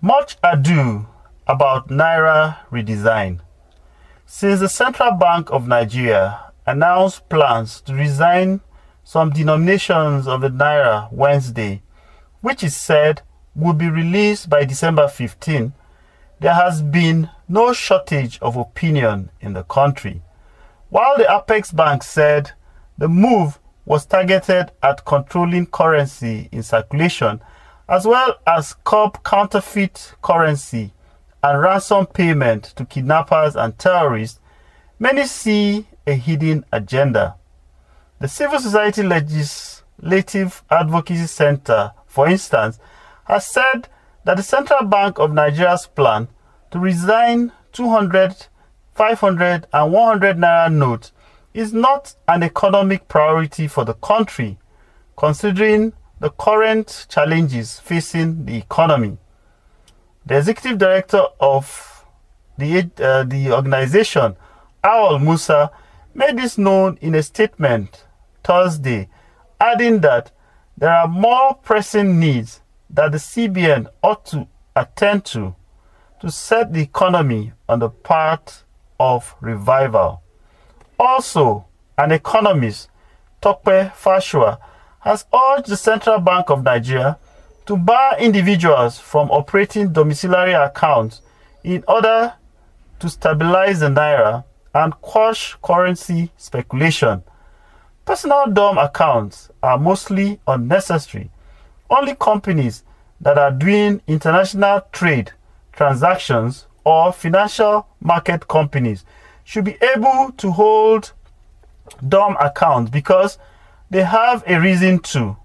Much ado about naira redesign. Since the Central Bank of Nigeria announced plans to redesign some denominations of the naira Wednesday, which is said will be released by December 15, there has been no shortage of opinion in the country. While the Apex Bank said the move was targeted at controlling currency in circulation as well as curb counterfeit currency and ransom payment to kidnappers and terrorists, many see a hidden agenda. The Civil Society Legislative Advocacy Center, for instance, has said that the Central Bank of Nigeria's plan to redesign 200, 500 and 100 naira notes is not an economic priority for the country, considering the current challenges facing the economy. The executive director of the organization, Awal Musa, made this known in a statement Thursday, adding that there are more pressing needs that the CBN ought to attend to set the economy on the path of revival. Also, an economist, Tope Fashua, has urged the Central Bank of Nigeria to bar individuals from operating domiciliary accounts in order to stabilize the naira and quash currency speculation. Personal DOM accounts are mostly unnecessary. Only companies that are doing international trade transactions or financial market companies should be able to hold DOM accounts because they have a reason to,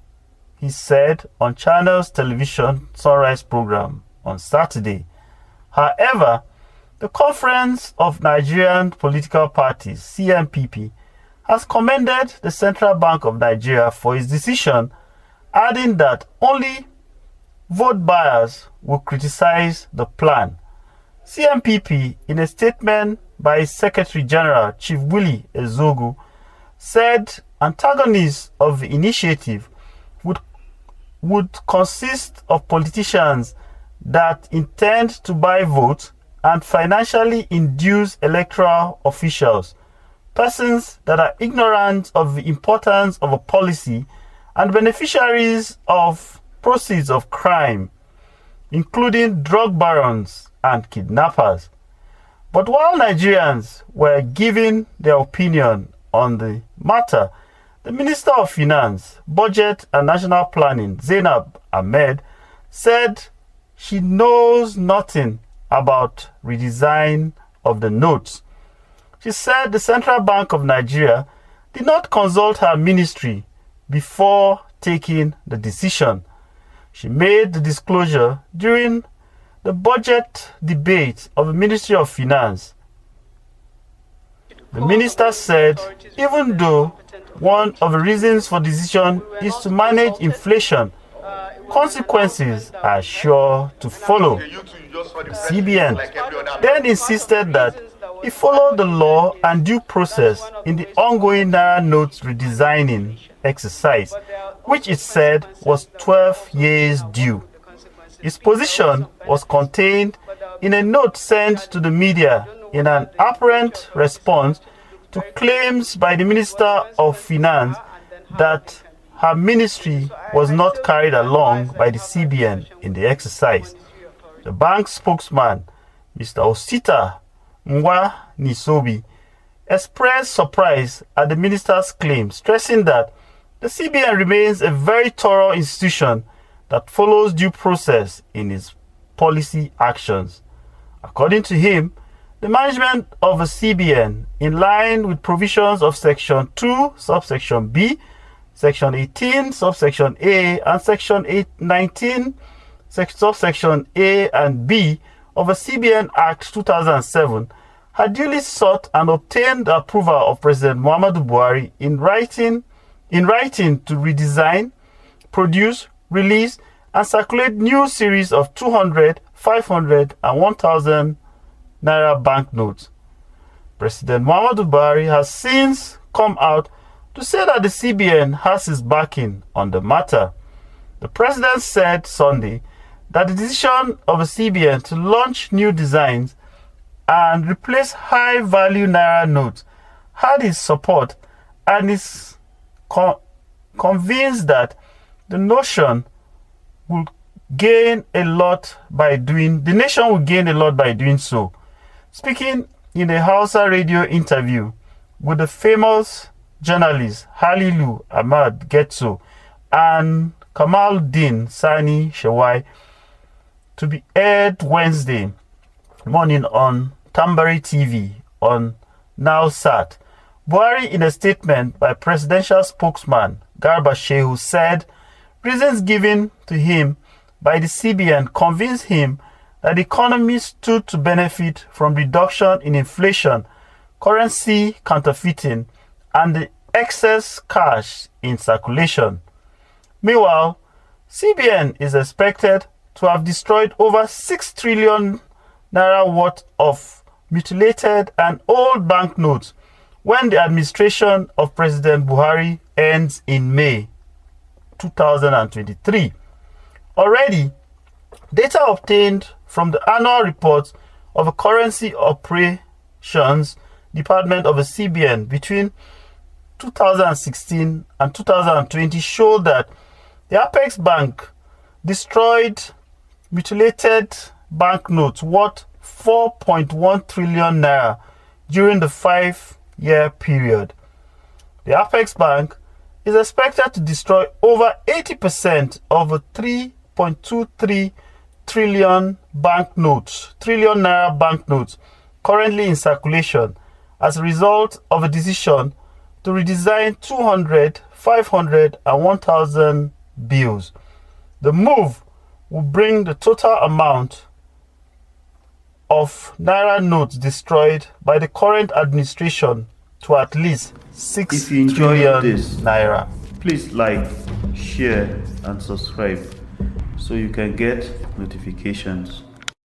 he said on Channel's television Sunrise program on Saturday. However, the Conference of Nigerian Political Parties, CNPP, has commended the Central Bank of Nigeria for its decision, adding that only vote buyers will criticize the plan. CNPP, in a statement by its Secretary General, Chief Willie Ezogu, said antagonists of the initiative would consist of politicians that intend to buy votes and financially induce electoral officials, persons that are ignorant of the importance of a policy, and beneficiaries of proceeds of crime, including drug barons and kidnappers. But while Nigerians were giving their opinion on the matter, the Minister of Finance, Budget and National Planning, Zainab Ahmed, said she knows nothing about redesign of the notes. She said the Central Bank of Nigeria did not consult her ministry before taking the decision. She made the disclosure during the budget debate of the Ministry of Finance. The minister said even though one of the reasons for the decision is to manage inflation, consequences are sure to follow. The CBN then insisted that it followed the law and due process in the ongoing naira notes redesigning exercise, which it said was 12 years due. Its position was contained in a note sent to the media in an apparent response to claims by the Minister of Finance that her ministry was not carried along by the CBN in the exercise. The bank's spokesman, Mr. Osita Mwa Nisobi, expressed surprise at the minister's claim, stressing that the CBN remains a very thorough institution that follows due process in its policy actions. According to him, the management of the CBN, in line with provisions of Section 2, subsection B, Section 18, subsection A, and Section 19, subsection A and B of the CBN Act 2007, had duly sought and obtained the approval of President Muhammadu Buhari in writing to redesign, produce, release, and circulate new series of 200, 500, and 1,000 naira banknotes. President Muhammadu Buhari has since come out to say that the CBN has his backing on the matter. The president said Sunday that the decision of a CBN to launch new designs and replace high-value naira notes had his support, and is convinced that the nation will gain a lot by doing so. Speaking in a Hausa radio interview with the famous journalists Halilu Ahmad Getso and Kamaluddin Sani Shawai, to be aired Wednesday morning on Tambari TV on Nowsat, Buhari, in a statement by presidential spokesman Garba Shehu, said reasons given to him by the CBN convinced him that the economy stood to benefit from reduction in inflation, currency counterfeiting, and the excess cash in circulation. Meanwhile, CBN is expected to have destroyed over 6 trillion naira worth of mutilated and old banknotes when the administration of President Buhari ends in May 2023. Already, data obtained from the annual report of a currency operations department of a CBN between 2016 and 2020 showed that the Apex Bank destroyed mutilated banknotes worth 4.1 trillion naira during the 5-year period. The Apex Bank is expected to destroy over 80% of a 3.23 trillion naira banknotes currently in circulation as a result of a decision to redesign 200, 500, and 1,000 bills. The move will bring the total amount of naira notes destroyed by the current administration to at least 6 trillion naira. Please like, share, and subscribe so you can get notifications.